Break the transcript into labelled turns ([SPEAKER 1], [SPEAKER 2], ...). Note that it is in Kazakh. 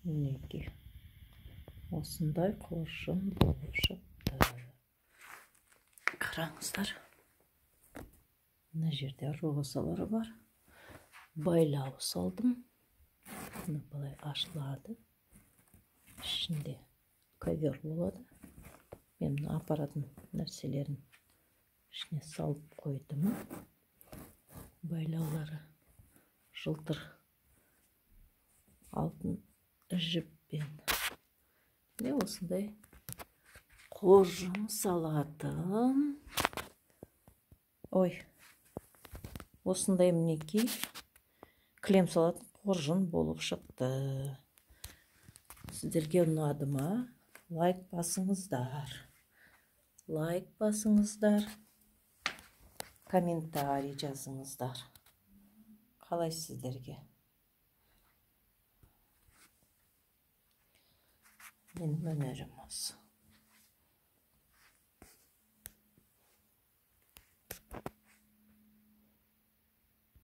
[SPEAKER 1] Мінекей осындай қоржын болып шықты. Қараңыздар, мына жерде розалары бар. Байлау салдым. Бұны былай ашылады. Ішінде ковер болады. Мен апаратын нәрселерін ішіне салып қойдым. Байлаулары жылтыр алтын жіппен. Мен осындай қоржын салатым. Ой, осындай мінекей кілем салатын қоржын болып шықты. Сіздерге ұнады ма? Лайк басыңыздар. Лайк басыңыздар. Комментарий жазыңыздар. Қалай сіздерге? Менің өнерім осы.